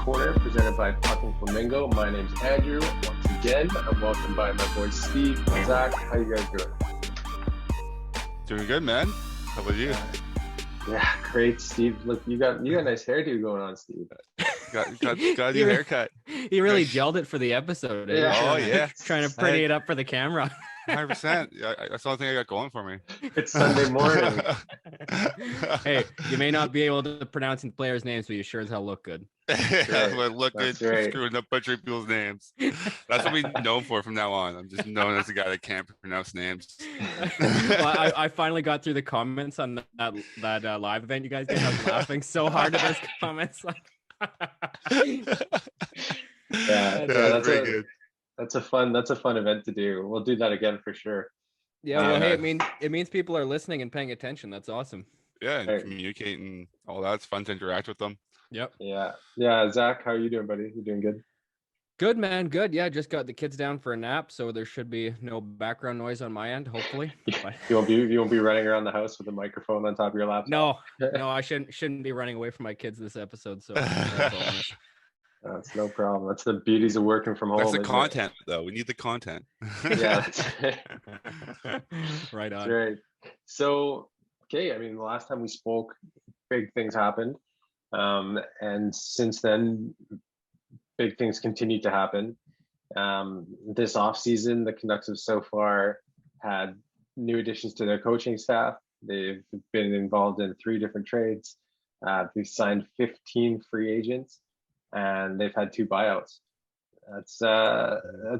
Corner, presented by Pucking Flamingo. My name's Andrew. Once again, I'm welcomed by my boys Steve and Zach. How you guys doing? Doing good, man. How about you? Yeah, great, Steve. Look, you got a nice hairdo going on, Steve. Got a new haircut. He really gelled it for the episode. Eh? Yeah. Oh yeah, Trying to pretty it up for the camera. 100%. That's the only thing I got going for me. It's Sunday morning. Hey, you may not be able to pronounce the players' names, but you sure as hell look good. That's what look good. That's right. Screwing up butchering people's names. That's what we're known for from now on. I'm just known as the guy that can't pronounce names. Well, I finally got through the comments on that live event you guys did. I was laughing so hard at those comments. That's very good. That's a fun event to do. We'll do that again for sure. Yeah, well, hey, it means people are listening and paying attention. That's awesome. Yeah, and communicating, all that's fun to interact with them. Yep. Yeah. Zach, how are you doing, buddy? You doing good? Good, man. Good. Yeah, just got the kids down for a nap, so there should be no background noise on my end, hopefully. You won't be running around the house with a microphone on top of your laptop. No, I shouldn't be running away from my kids this episode. So that's no problem. That's the beauties of working from home. That's the content, though. We need the content. Yeah. Right on. That's right. So, okay. I mean, the last time we spoke, big things happened. And since then, big things continue to happen. This offseason, the Canucks have so far had new additions to their coaching staff. They've been involved in 3 different trades. They've signed 15 free agents, and they've had 2 buyouts. That's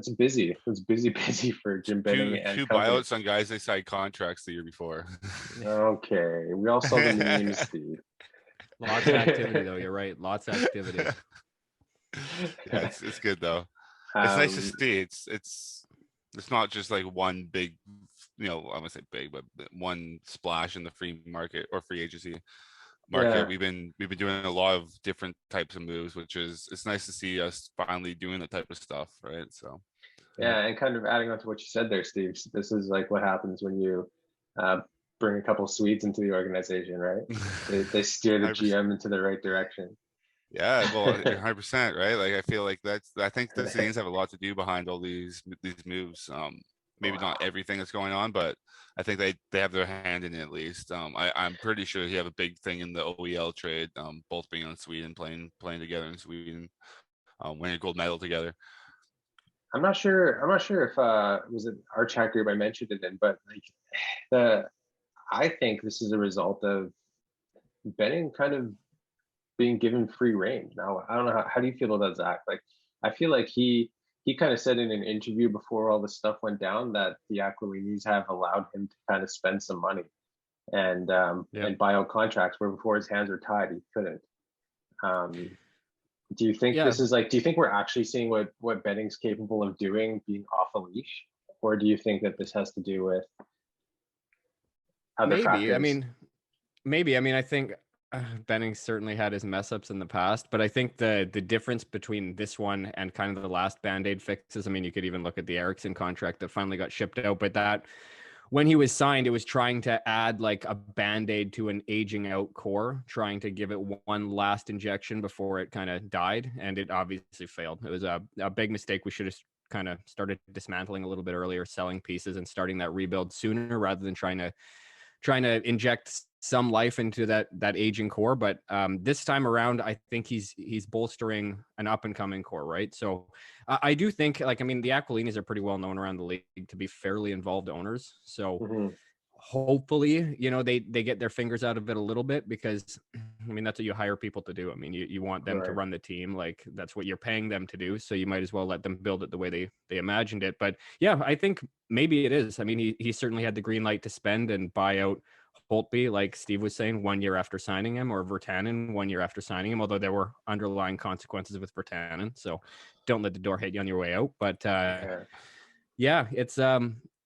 busy. It's busy for Jim Bennings and two company. buyouts on guys they signed contracts the year before. Okay, we all saw the memes, Steve. Lots of activity, though. You're right. Lots of activity. Yeah, it's good though. It's nice to see. It's not just like one big, I wouldn't say big, but one splash in the free market or free agency market. Yeah. We've been doing a lot of different types of moves, which it's nice to see us finally doing that type of stuff, right? So yeah, and kind of adding on to what you said there, Steve, this is like what happens when you bring a couple Swedes into the organization, right? They steer the 100%. GM into the right direction. Yeah, well, 100%, right? Like I feel like I think the Canadiens have a lot to do behind all these moves. Maybe not everything that's going on, but I think they have their hand in it at least. I'm pretty sure he have a big thing in the OEL trade, both being in Sweden, playing together in Sweden, winning a gold medal together. I'm not sure if was it our chat group I mentioned it in, but like I think this is a result of Benning kind of being given free reign. Now, I don't know how do you feel about Zach? Like, I feel like he kind of said in an interview before all this stuff went down that the Aquilinis have allowed him to kind of spend some money and buy out contracts where before his hands were tied, he couldn't. Do you think this is like? Do you think we're actually seeing what Benning's capable of doing, being off a leash, or do you think that this has to do with other factors? Maybe. I mean, I think Bennings certainly had his mess ups in the past, but I think the difference between this one and kind of the last Band-Aid fixes, I mean, you could even look at the Eriksson contract that finally got shipped out, but that when he was signed, it was trying to add like a Band-Aid to an aging out core, trying to give it one last injection before it kind of died, and it obviously failed. It was a big mistake. We should have kind of started dismantling a little bit earlier, selling pieces and starting that rebuild sooner rather than trying to inject some life into that aging core. But this time around, I think he's bolstering an up and coming core, right? So I do think, the Aquilinis are pretty well known around the league to be fairly involved owners. So hopefully, they get their fingers out of it a little bit, because I mean, that's what you hire people to do. I mean, you want them to run the team, like that's what you're paying them to do. So you might as well let them build it the way they imagined it. But yeah, I think maybe it is. I mean, he certainly had the green light to spend and buy out Holtby, like Steve was saying, 1 year after signing him, or Virtanen 1 year after signing him, although there were underlying consequences with Virtanen. So don't let the door hit you on your way out. But it's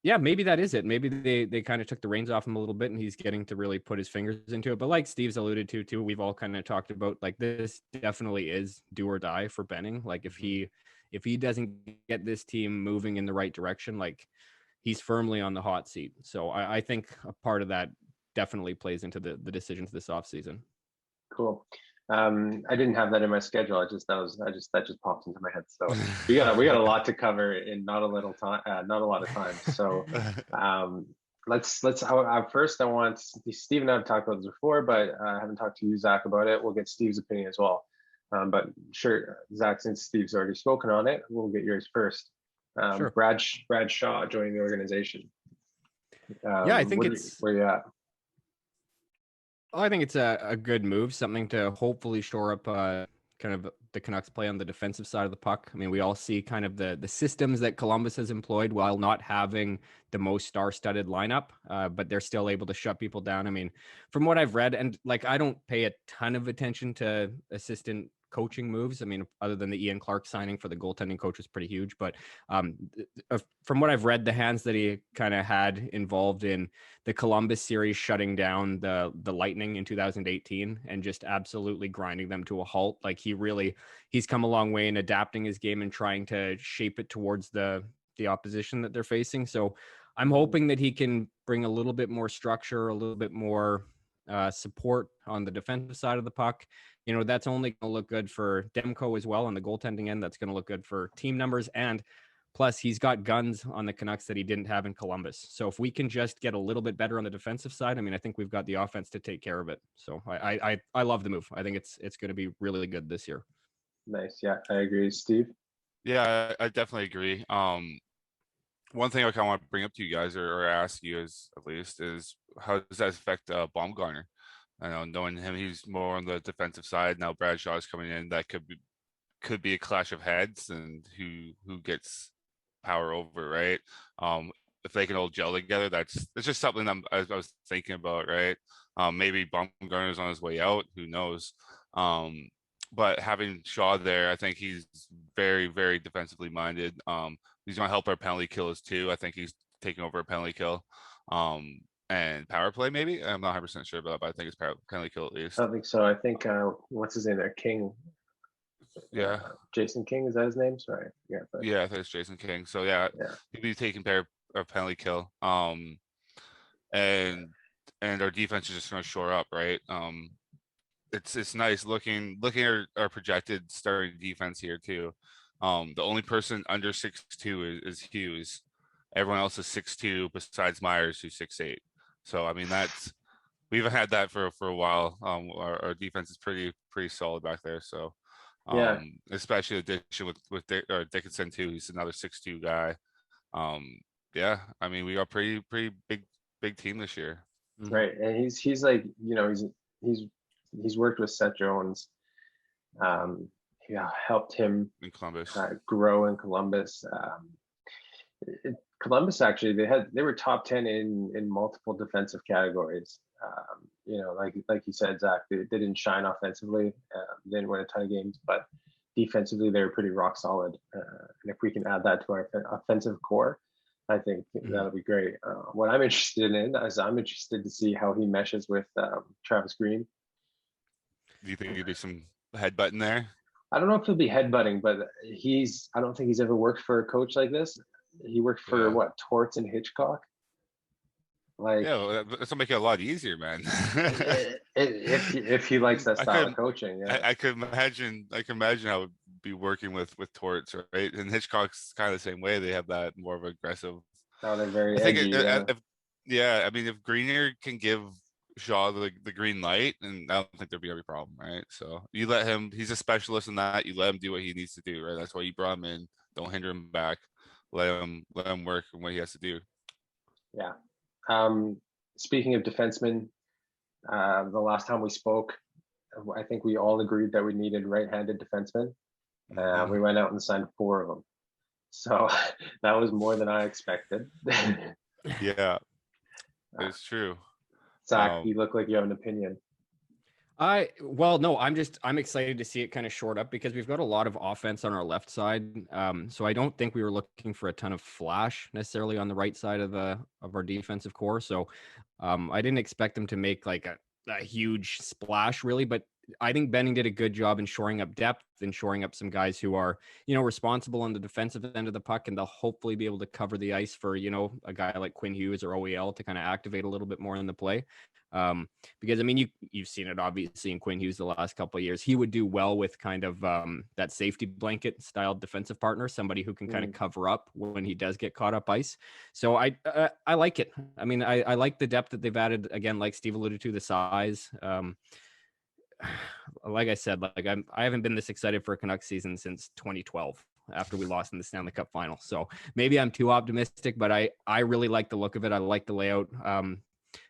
maybe that is it. Maybe they kind of took the reins off him a little bit and he's getting to really put his fingers into it. But like Steve's alluded to too, we've all kind of talked about, like, this definitely is do or die for Benning. Like if he doesn't get this team moving in the right direction, like he's firmly on the hot seat. So I think a part of that definitely plays into the decisions this offseason. Cool. I didn't have that in my schedule. That just popped into my head. So we got a lot to cover in not a little time, not a lot of time. So let's first I want Steve and I have talked about this before, but I haven't talked to you, Zach, about it. We'll get Steve's opinion as well. But sure, Zach, since Steve's already spoken on it, we'll get yours first. Sure. Brad Shaw joining the organization. Yeah, I think where you at? I think it's a good move, something to hopefully shore up kind of the Canucks play on the defensive side of the puck. I mean, we all see kind of the systems that Columbus has employed while not having the most star-studded lineup, but they're still able to shut people down. I mean, from what I've read, and like I don't pay a ton of attention to assistant coaching moves. I mean, other than the Ian Clark signing for the goaltending coach was pretty huge, but from what I've read, the hands that he kind of had involved in the Columbus series, shutting down the Lightning in 2018 and just absolutely grinding them to a halt. Like he's come a long way in adapting his game and trying to shape it towards the opposition that they're facing. So I'm hoping that he can bring a little bit more structure, a little bit more support on the defensive side of the puck. You know, that's only going to look good for Demko as well on the goaltending end. That's going to look good for team numbers. And plus, he's got guns on the Canucks that he didn't have in Columbus. So if we can just get a little bit better on the defensive side, I mean, I think we've got the offense to take care of it. So I love the move. I think it's going to be really good this year. Nice. Yeah, I agree. Steve? Yeah, I definitely agree. One thing I kind of want to bring up to you guys or ask you is how does that affect Baumgartner? I know, knowing him, he's more on the defensive side. Now Bradshaw is coming in. That could be a clash of heads and who gets power over, right? If they can all gel together, it's just something I was thinking about, right? Maybe Baumgartner's on his way out. Who knows? But having Shaw there, I think he's very, very defensively minded. He's going to help our penalty kills too. I think he's taking over a penalty kill. And power play, maybe. I'm not 100% sure about that, but I think it's penalty kill at least. I don't think so. I think what's his name there? King. Yeah. Jason King, is that his name? Sorry. Yeah. Yeah, I think it's Jason King. So yeah, he'll be taking care of penalty kill. And our defense is just going to shore up, right? It's nice looking at our projected starting defense here too. The only person under 6'2" is Hughes. Everyone else is 6'2" besides Myers, who's 6'8". So I mean we haven't had that for a while. Our defense is pretty solid back there. So especially addition with Dickinson too. He's another 6'2" guy. Yeah, I mean we got pretty big team this year. Right, and he's like, you know, he's worked with Seth Jones. Helped him in Columbus grow in Columbus. Columbus actually they were top 10 in multiple defensive categories. You know, like you said, Zach, they didn't shine offensively, didn't win a ton of games, but defensively they were pretty rock solid. And if we can add that to our offensive core, I think that'll be great. What I'm interested in is I'm interested to see how he meshes with Travis Green. Do you think you do some headbutting there? I don't know if he'll be headbutting, but I don't think he's ever worked for a coach like this. He worked for Torts and Hitchcock. Like, yeah, that's gonna make it a lot easier, man. if he likes that style of coaching, yeah. I can imagine how it would be working with Torts, right? And Hitchcock's kind of the same way. They have that more of aggressive. Oh, they're very edgy. I mean, if Greener can give Shaw the green light, and I don't think there'd be any problem, right? So you let him. He's a specialist in that. You let him do what he needs to do, right? That's why you brought him in. Don't hinder him back. Let him work on what he has to do. Yeah. Speaking of defensemen, the last time we spoke, I think we all agreed that we needed right-handed defensemen. We went out and signed 4 of them. So that was more than I expected. Yeah, it's true. Zach, you look like you have an opinion. No, I'm excited to see it kind of short up because we've got a lot of offense on our left side. So I don't think we were looking for a ton of flash necessarily on the right side of our defensive core. So I didn't expect them to make like a huge splash really, but I think Benning did a good job in shoring up depth and shoring up some guys who are, responsible on the defensive end of the puck, and they'll hopefully be able to cover the ice for, a guy like Quinn Hughes or OEL to kind of activate a little bit more in the play. Because I mean, you've seen it obviously in Quinn Hughes the last couple of years. He would do well with kind of that safety blanket style defensive partner, somebody who can kind of cover up when he does get caught up ice. So I like it. I mean, I like the depth that they've added. Again, like Steve alluded to, the size. Like I said, I haven't been this excited for a Canucks season since 2012 after we lost in the Stanley Cup final. So maybe I'm too optimistic, but I really like the look of it. I like the layout.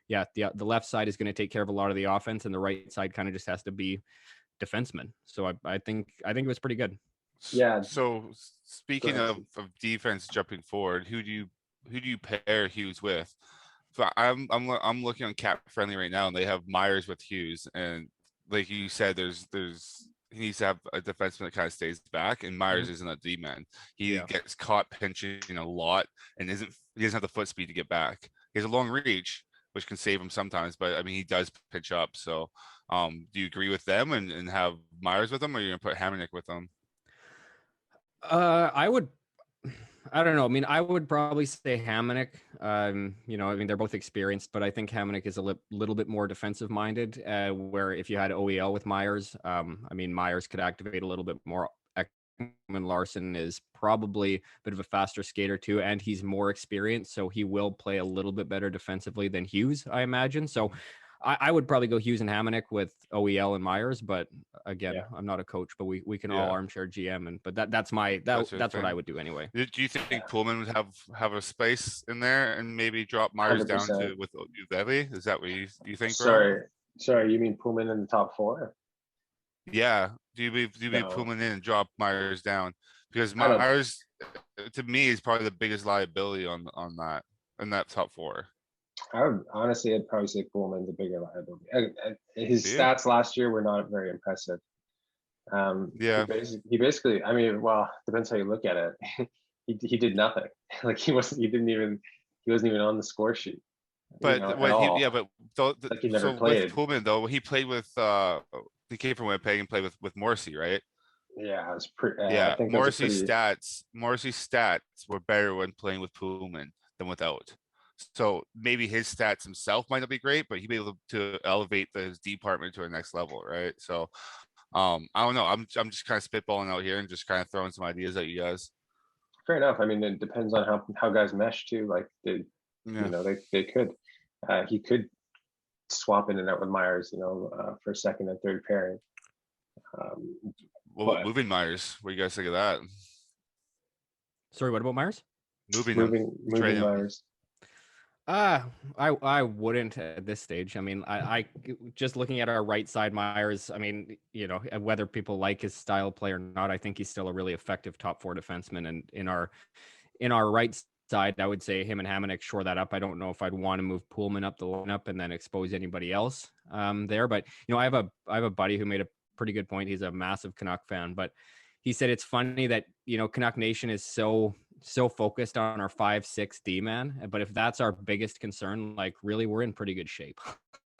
Yeah, the left side is going to take care of a lot of the offense, and the right side kind of just has to be defensemen. So I think it was pretty good. Yeah. So speaking of defense jumping forward, who do you pair Hughes with? So I'm looking on Cap Friendly right now, and they have Myers with Hughes, and like you said, he needs to have a defenseman that kind of stays back, and Myers isn't a D-man. He gets caught pinching a lot, and he doesn't have the foot speed to get back. He has a long reach, which can save him sometimes, but I mean, he does pitch up. So do you agree with them and have Myers with them, or are you gonna put Hamonic with them? I don't know. I mean, I would probably say Hamonic. I mean, they're both experienced, but I think Hamonic is a little bit more defensive minded, where if you had OEL with Myers, I mean, Myers could activate a little bit more. Ekman Larson is probably a bit of a faster skater too, and he's more experienced, so he will play a little bit better defensively than Hughes, I imagine. So I would probably go Hughes and Hamonic with OEL and Myers, but again, I'm not a coach, but we can all armchair GM, but that's what I would do anyway. Do you think Pullman would have a space in there and maybe drop Myers 100%. Down to with Uvevi? Is that what you think? Sorry, you mean Pullman in the top four? Yeah. Do you be Pullman in and drop Myers down? Because Myers, to me, is probably the biggest liability on that in that top four. I'd probably say Pullman's a bigger liability. His stats last year were not very impressive. He basically, I mean, well, depends how you look at it. he did nothing. Like he wasn't even on the score sheet. But he never played. With Pullman though, he played with he came from Winnipeg and played with Morrissey, right? Yeah, it was pretty. I think Morrissey's stats were better when playing with Pullman than without. So maybe his stats himself might not be great, but he'd be able to elevate his department to a next level, right? So I don't know. I'm just kind of spitballing out here and just kind of throwing some ideas at you guys. Fair enough. I mean, it depends on how guys mesh too. Like they could. He could swap in and out with Myers, for second and third pairing. Moving Myers. What do you guys think of that? Sorry, what about Myers? Moving Myers. I wouldn't at this stage. I mean, I just looking at our right side Myers, I mean, whether people like his style of play or not, I think he's still a really effective top four defenseman. And in our right side, I would say him and Hamonic shore that up. I don't know if I'd want to move Pullman up the lineup and then expose anybody else there. But I have a buddy who made a pretty good point. He's a massive Canuck fan, but he said it's funny that Canuck Nation is so focused on our 5-6 D-man, but if that's our biggest concern, like really we're in pretty good shape.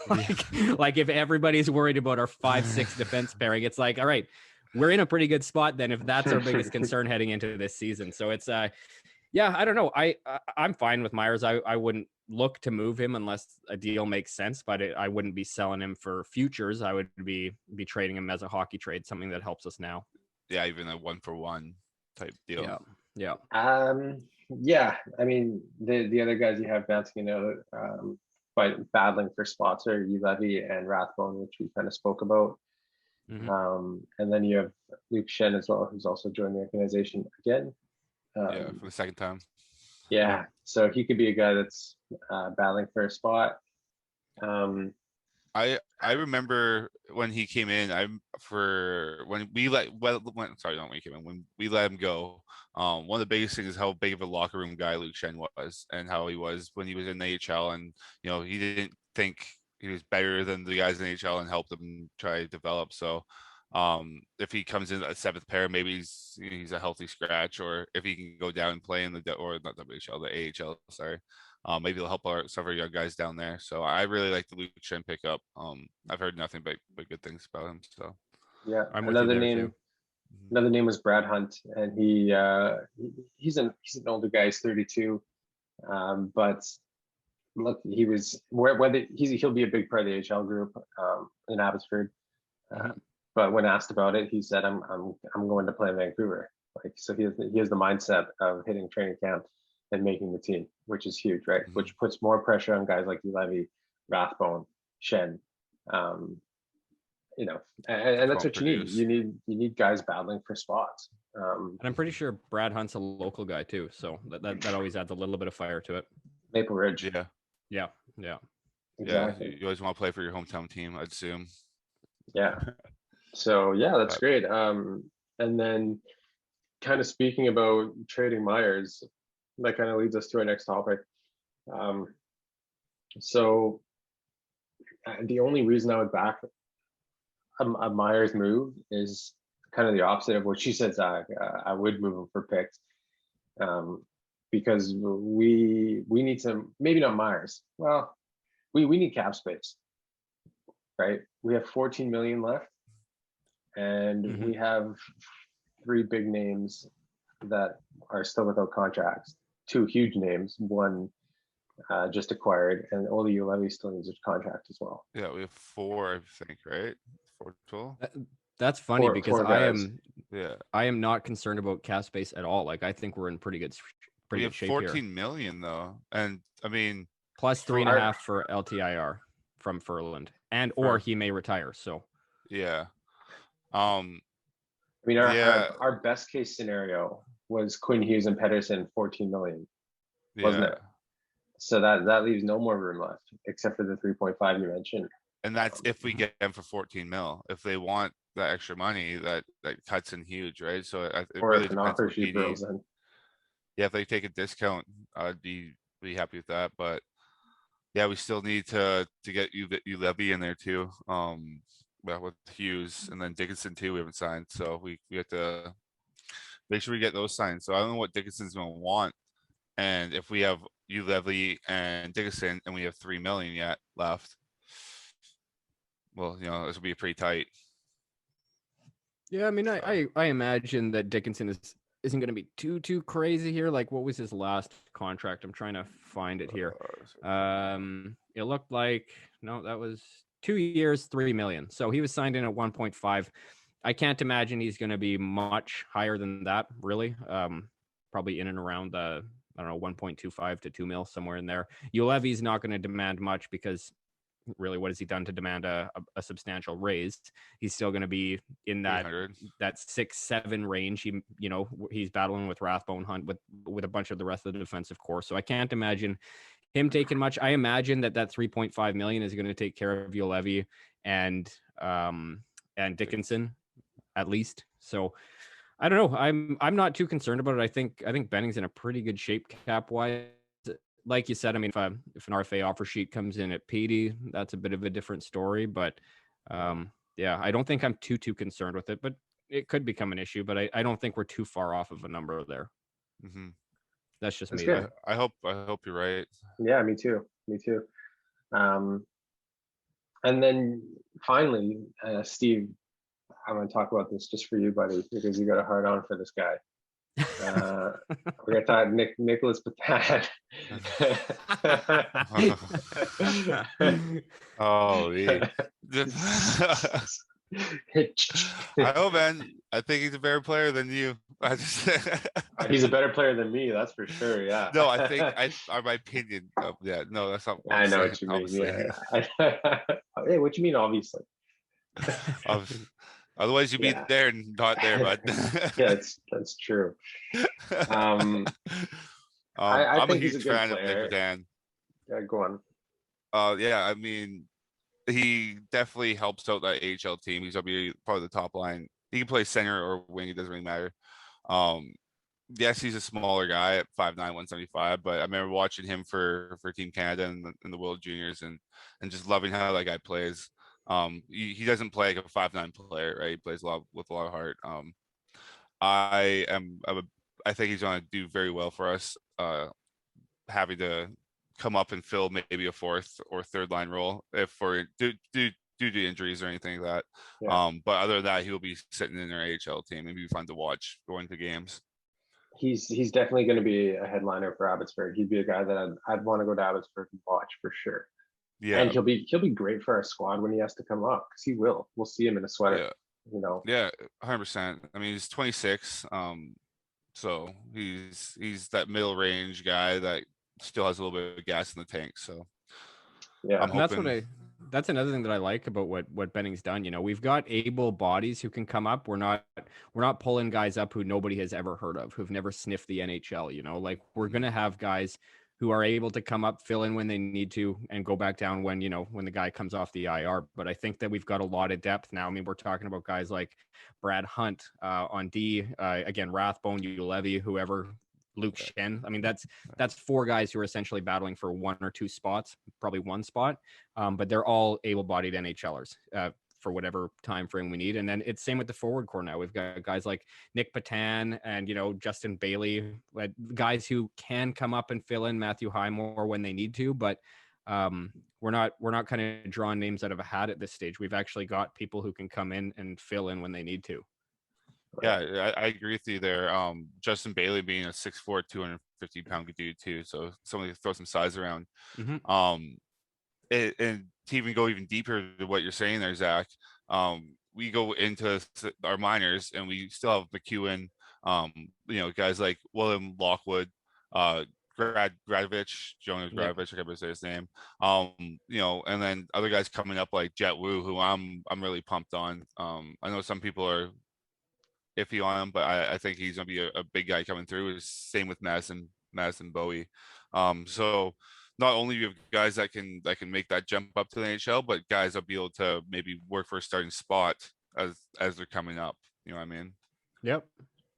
like if everybody's worried about our 5-6 defense pairing, it's like, all right, we're in a pretty good spot then if that's our biggest concern heading into this season. So it's I don't know. I'm fine with Myers. I wouldn't look to move him unless a deal makes sense, but I wouldn't be selling him for futures. I would be trading him as a hockey trade, something that helps us now. Yeah, even a 1-for-1 type deal. Yeah. I mean, the other guys you have bouncing battling for spots are Ulevi and Rathbone, which we kind of spoke about. Mm-hmm. And then you have Luke Schenn as well, who's also joined the organization again. For the second time. Yeah, so he could be a guy that's battling for a spot. I remember when he came in. When we let him go. One of the biggest things is how big of a locker room guy Luke Schenn was, and how he was when he was in the AHL, and he didn't think he was better than the guys in the AHL and helped them try to develop. So If he comes in at 7th pair, maybe he's a healthy scratch, or if he can go down and play in or not WHL, the AHL, sorry. Maybe it'll help some of our young guys down there. So I really like the Luke Schenn pickup. I've heard nothing but good things about him. So Yeah, I'm with you there too. Another name was Brad Hunt, and he's an older guy. He's 32, but look, he was whether he'll be a big part of the AHL group in Abbotsford. But when asked about it, he said, "I'm going to play in Vancouver." Like, so he has the mindset of hitting training camp and making the team, which is huge, right? Which puts more pressure on guys like Levy, Rathbone, Schenn. You know, and that's what you need. You need guys battling for spots. And I'm pretty sure Brad Hunt's a local guy too, so that always adds a little bit of fire to it. Maple Ridge. Yeah. Exactly. Yeah, you always want to play for your hometown team, I'd assume. Yeah. So yeah, that's great. And then kind of speaking about trading Myers, that kind of leads us to our next topic. So the only reason I would back a Myers move is kind of the opposite of what she said, Zach. I would move him for picks, because we need some, maybe not Myers. Well, we need cap space, right? We have 14 million left, and we have 3 big names that are still without contracts. 2 huge names, one just acquired, and Oli Ulevi still needs a contract as well. Yeah, we have 4, I think, right? 4 total. That's funny because I am not concerned about cap space at all. Like, I think we're in pretty good shape 14 here. million though, and I mean plus 3.5 for LTIR from Furland, or he may retire. So yeah. I mean, our best case scenario was Quinn Hughes and Pedersen, 14 million, wasn't it? So that leaves no more room left except for the 3.5 you mentioned. And that's if we get them for 14 mil. If they want that extra money, that cuts in huge, right? So it really depends what he needs. Yeah, if they take a discount, I'd be happy with that. But yeah, we still need to get you Levy in there too. With Hughes and then Dickinson too, we haven't signed, so we have to make sure we get those signed. So I don't know what Dickinson's going to want, and if we have Levy and Dickinson and we have 3 million yet left, well, this will be pretty tight. Yeah, I mean, I imagine that Dickinson isn't going to be too crazy here. Like, what was his last contract? I'm trying to find it here. It looked like that was 2 years, 3 million. So he was signed in at 1.5. I can't imagine he's going to be much higher than that, really. Probably in and around the 1.25 to 2 mil, somewhere in there. Ulevi's not going to demand much because really, what has he done to demand a substantial raise? He's still going to be in that 6-7 range. He's battling with Rathbone, Hunt, with a bunch of the rest of the defensive core. So I can't imagine him taking much. I imagine that 3.5 million is going to take care of Ulevi and Dickinson at least. So I don't know. I'm not too concerned about it. I think Bennings in a pretty good shape cap wise. Like you said, I mean, if an RFA offer sheet comes in at Petey, that's a bit of a different story. But yeah, I don't think I'm too concerned with it. But it could become an issue. But I don't think we're too far off of a number there. That's just me. Good. I hope you're right. Yeah, me too. And then finally, Steve, I'm going to talk about this just for you, buddy, because you got a hard on for this guy. We're gonna talk Nicholas Patan. Oh, I know, man. I think he's a better player than you. He's a better player than me, that's for sure. Yeah. No, I think my opinion. Yeah, no, that's not. What I know what you mean. Yeah. Hey, what you mean? Obviously. Otherwise, you'd be there and not there, bud. Yeah, that's true. I'm a huge fan of Nick Patan. Yeah, go on. Yeah, I mean, he definitely helps out that AHL team. He's gonna be part of the top line. He can play center or wing; it doesn't really matter. Yes, he's a smaller guy at 5'9", 175, but I remember watching him for Team Canada and the World Juniors and just loving how that guy plays. He doesn't play like a 5'9" player, right? He plays with a lot of heart. I think he's going to do very well for us. Having to come up and fill maybe a fourth or third line role if for due to injuries or anything like that. Yeah. But other than that, he'll be sitting in their AHL team. It'd be fun to watch going to games. He's definitely going to be a headliner for Abbotsford. He'd be a guy that I'd want to go to Abbotsford and watch for sure. Yeah, and he'll be great for our squad when he has to come up because he will. We'll see him in a sweater. yeah, You know. yeah, 100%. I mean, he's 26, so he's that middle range guy that still has a little bit of gas in the tank. So yeah, I'm And hoping. that's another thing that I like about what Benning's done. You know, we've got able bodies who can come up. We're not pulling guys up who nobody has ever heard of, who've never sniffed the NHL. You know, like we're gonna have guys who are able to come up, fill in when they need to, and go back down when when the guy comes off the IR. But I think that we've got a lot of depth now. I mean, we're talking about guys like Brad Hunt on D, again Rathbone, Ulevi, whoever. Luke Schenn. I mean, that's four guys who are essentially battling for one or two spots, probably one spot. But they're all able-bodied NHLers for whatever time frame we need. And then it's same with the forward core now. We've got guys like Nick Patan and Justin Bailey, guys who can come up and fill in Matthew Highmore when they need to. But we're not kind of drawing names out of a hat at this stage. We've actually got people who can come in and fill in when they need to. Yeah, I agree with you there. Justin Bailey being a 6'4", 250-pound dude too, so somebody throw some size around. Mm-hmm. And to even go even deeper to what you're saying there, Zach, we go into our minors and we still have McEwen, guys like William Lockwood, Gradovich, Jonas Gradovich, I can't say his name. And then other guys coming up like Jet Wu, who I'm really pumped on. I know some people are iffy on him, but I think he's gonna be a big guy coming through. Same with Madison Bowie. So not only do you have guys that can make that jump up to the NHL, but guys that'll be able to maybe work for a starting spot as they're coming up. You know what I mean? Yep.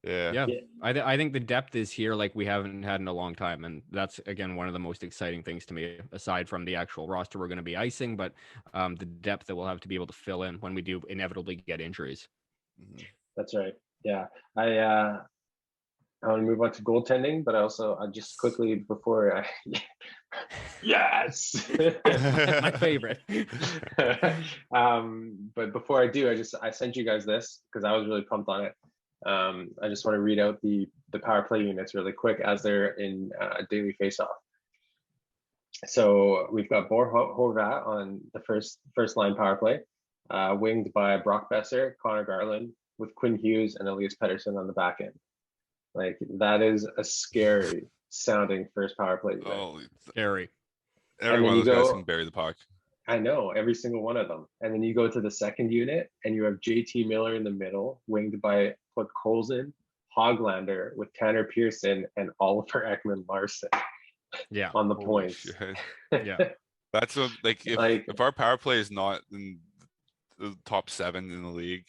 Yeah. I think the depth is here like we haven't had in a long time, and that's again one of the most exciting things to me, aside from the actual roster we're going to be icing, but the depth that we'll have to be able to fill in when we do inevitably get injuries. Mm-hmm. That's right. Yeah, I want to move on to goaltending, but I just quickly before I yes My favorite. But before I do, I sent you guys this because I was really pumped on it. I just want to read out the power play units really quick as they're in daily faceoff. So we've got Bor Horvat on the first line power play, winged by Brock Besser, Connor Garland, with Quinn Hughes and Elias Pettersson on the back end. Like that is a scary sounding first power play. Oh, scary. Every one of those guys can bury the puck. I know, every single one of them. And then you go to the second unit and you have JT Miller in the middle, winged by Colson, Hoglander with Tanner Pearson and Oliver Ekman Larson. Yeah. On the points. Yeah. That's if our power play is not in the top 7 in the league,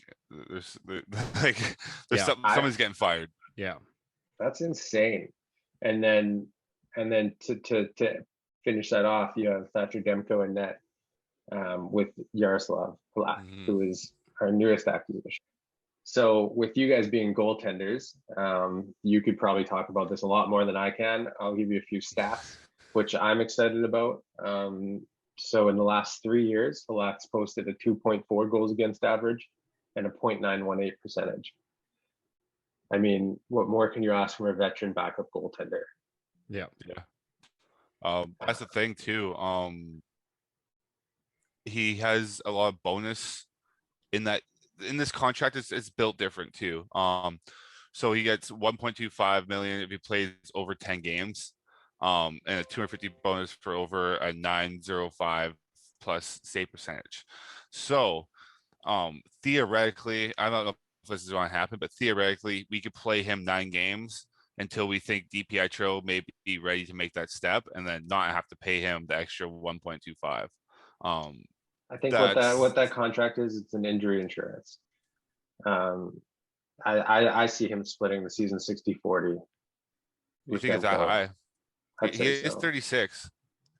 there's someone's getting fired. Yeah. That's insane. And then to finish that off, you have Thatcher Demko and net with Yaroslav Halak, who is our newest acquisition. So with you guys being goaltenders, you could probably talk about this a lot more than I can. I'll give you a few stats, which I'm excited about. So in the last 3 years, Halak's posted a 2.4 goals against average and a .918 percentage. I mean, what more can you ask from a veteran backup goaltender? Yeah. That's the thing too. He has a lot of bonus in this contract. It's built different too. So he gets 1.25 million if he plays over 10 games, and a 250 bonus for over a 905 plus save percentage. So theoretically, I don't know if this is going to happen, but theoretically, we could play him 9 games until we think DiPietro may be ready to make that step, and then not have to pay him the extra 1.25. I think what that contract is, it's an injury insurance. I see him splitting the season 60-40. You think it's that high? He is 36.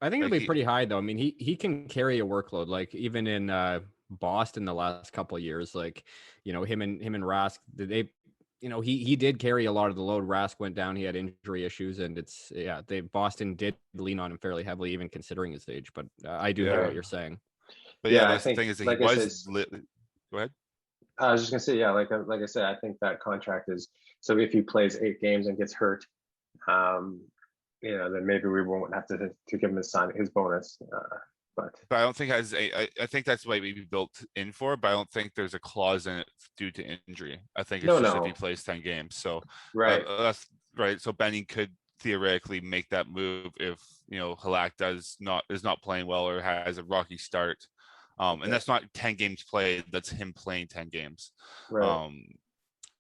I think it'll be pretty high though. I mean, he can carry a workload. Like even in Boston the last couple of years. Like, him and Rask, they, he did carry a lot of the load. Rask went down, he had injury issues, and Boston did lean on him fairly heavily, even considering his age. But I do hear what you're saying. But Yeah, that's the thing is that he was lit. Go ahead. I was just gonna say, yeah, like I said, I think that contract is, so if he plays 8 games and gets hurt, then maybe we won't have to give him his bonus. But I don't think I think that's what we built in for, but I don't think there's a clause in it due to injury. I think it's just if he plays 10 games. So right, that's right. So Benning could theoretically make that move if Halak is not playing well or has a rocky start. And that's not 10 games played. That's him playing 10 games. right.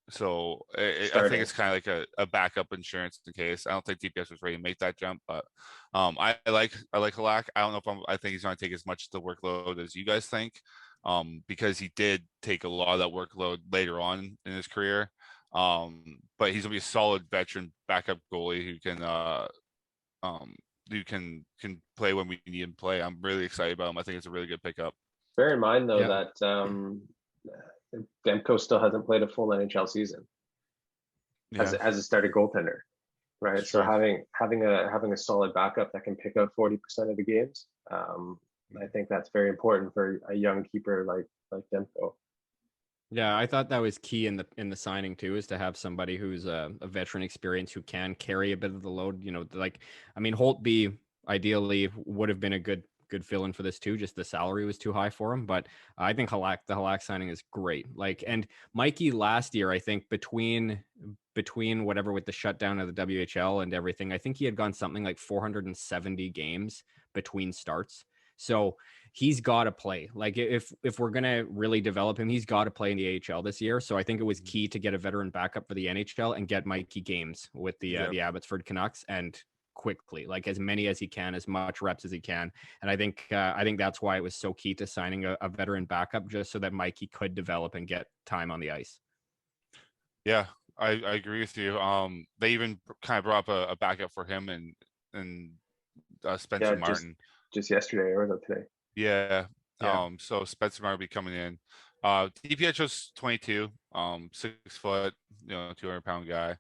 So I think it's kind of like a backup insurance in case. I don't think DPS was ready to make that jump, but I like Halak. I don't know if I think he's going to take as much of the workload as you guys think, because he did take a lot of that workload later on in his career. But he's gonna be a solid veteran backup goalie who can play when we need him to play. I'm really excited about him. I think it's a really good pickup. Bear in mind though that Demko still hasn't played a full NHL season as a starting goaltender, right? That's so true. having a solid backup that can pick up 40% of the games, I think that's very important for a young keeper like Demko. Yeah, I thought that was key in the signing too, is to have somebody who's a veteran experience who can carry a bit of the load. Holtby ideally would have been a good fill-in for this too. Just the salary was too high for him, but I think the Halak signing is great. Like, and Mikey last year, I think between whatever with the shutdown of the WHL and everything, I think he had gone something like 470 games between starts. So he's got to play. Like, if we're gonna really develop him, he's got to play in the AHL this year. So I think it was key to get a veteran backup for the NHL and get Mikey games with the Abbotsford Canucks, and quickly, like as many as he can, as much reps as he can. And I think that's why it was so key to signing a veteran backup, just so that Mikey could develop and get time on the ice. Yeah, I agree with you. They even kind of brought up a backup for him and Spencer Martin. Just yesterday or today. Yeah. So Spencer Martin will be coming in. DiPietro's 22, 6 foot, 200-pound guy.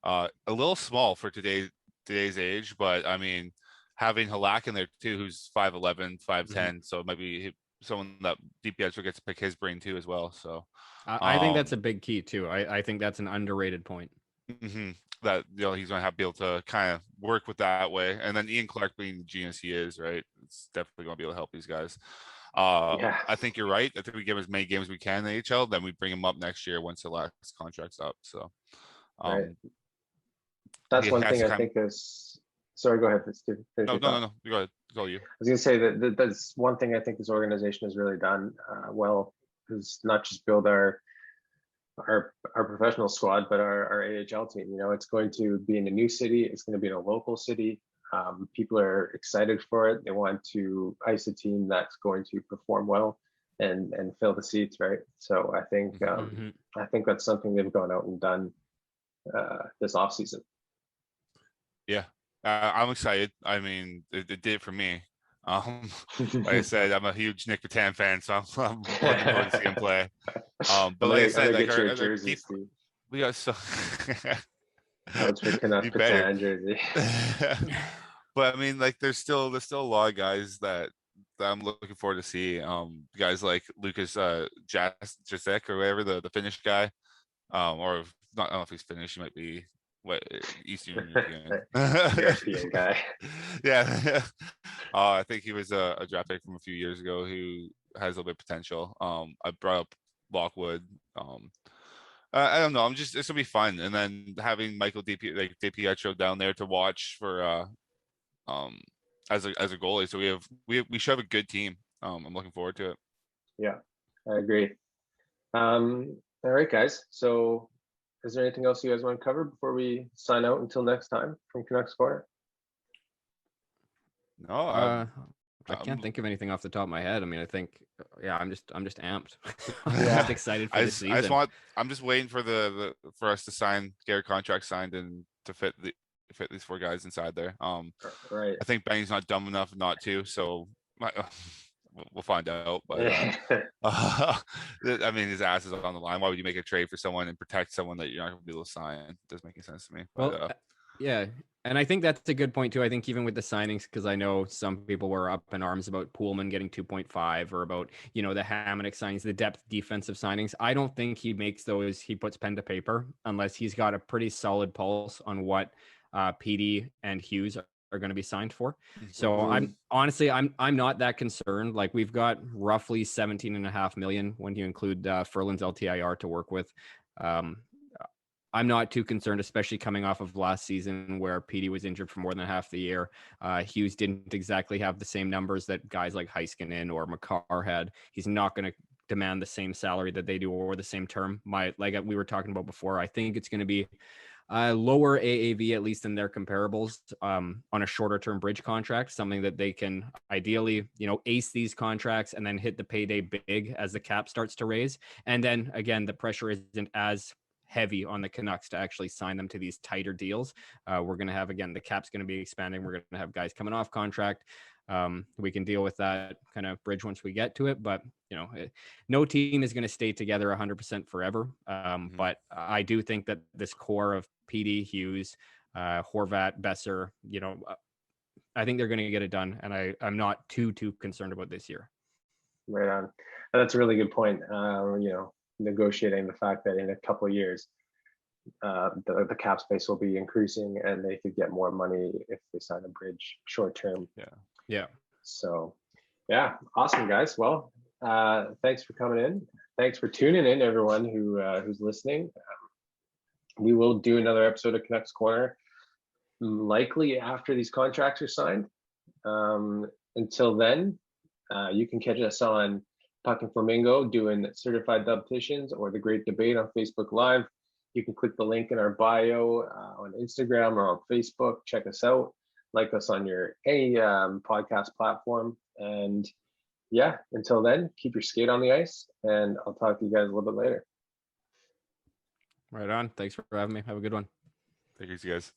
A little small for today's age, but I mean, having Halak in there too, who's 5'11", 5'10", so it might be someone that DiPietro gets to pick his brain too as well. So I think that's a big key too. I think that's an underrated point. That he's going to have to be able to kind of work with that way, and then Ian Clark being the genius he is, right? It's definitely going to be able to help these guys. I think you're right. I think we give as many games as we can in the AHL, then we bring him up next year once the last contract's up. So right. That's one thing I think is. Sorry, go ahead, Steve. No. Go ahead. It's all you. I was going to say that that's one thing I think this organization has really done well, is not just build our professional squad, but our AHL team. It's going to be in a new city. It's going to be in a local city. People are excited for it. They want to ice a team that's going to perform well and fill the seats, right? So I think that's something they've gone out and done this offseason. Yeah, I'm excited. I mean, it did it for me. Like I said, I'm a huge Nick Patan fan, so I'm looking forward to see him play. But like I said, like our jersey, we got so. I was picking up Patan jersey. But I mean, like, there's still a lot of guys that I'm looking forward to see. Guys like Lucas Jacek or whatever, the Finnish guy, or not. I don't know if he's Finnish. He might be Eastern European guy. Yeah. I think he was a draft pick from a few years ago who has a little bit of potential. I brought up Lockwood. I don't know. It's gonna be fun, and then having Michael DiPietro down there to watch for as a goalie. So we should have a good team. I'm looking forward to it. Yeah, I agree. All right, guys. So, is there anything else you guys want to cover before we sign out until next time from Canucks Corner? No, I can't think of anything off the top of my head. I mean, I think, I'm just amped. I'm just excited for the season. I'm just waiting for for us to get our contract signed and to fit these 4 guys inside there. Right. I think Benning's not dumb enough not to. So we'll find out. But I mean, his ass is on the line. Why would you make a trade for someone and protect someone that you're not going to be able to sign? It doesn't make any sense to me. Well, But yeah. And I think that's a good point too. I think even with the signings, because I know some people were up in arms about Poolman getting 2.5 or about, the Hamonic signings, the depth defensive signings. I don't think he makes those, he puts pen to paper unless he's got a pretty solid pulse on what PD and Hughes are going to be signed for. So I'm honestly, I'm not that concerned. Like we've got roughly 17.5 million when you include Furlan's LTIR to work with. I'm not too concerned, especially coming off of last season where PD was injured for more than half the year. Hughes didn't exactly have the same numbers that guys like Heiskanen or Makar had. He's not going to demand the same salary that they do or the same term. Like we were talking about before, I think it's going to be lower AAV, at least in their comparables, on a shorter term bridge contract, something that they can ideally, ace these contracts and then hit the payday big as the cap starts to raise. And then again, the pressure isn't as heavy on the Canucks to actually sign them to these tighter deals. We're going to have, again, the cap's going to be expanding. We're going to have guys coming off contract. We can deal with that kind of bridge once we get to it, but no team is going to stay together 100% forever. But I do think that this core of PD, Hughes, Horvat, Besser, I think they're going to get it done. And I'm not too concerned about this year. Right on. That's a really good point. Negotiating the fact that in a couple of years, the cap space will be increasing and they could get more money if they sign a bridge short term. Yeah. So, yeah, awesome, guys. Well, thanks for coming in. Thanks for tuning in, everyone who's listening. We will do another episode of Canucks Corner, likely after these contracts are signed. Until then, you can catch us on Puck and Flamingo doing certified dub petitions or the Great Debate on Facebook Live. You can click the link in our bio on Instagram or on Facebook. Check us out. Like us on any podcast platform. And yeah, until then, keep your skate on the ice. And I'll talk to you guys a little bit later. Right on. Thanks for having me. Have a good one. Thank you, guys.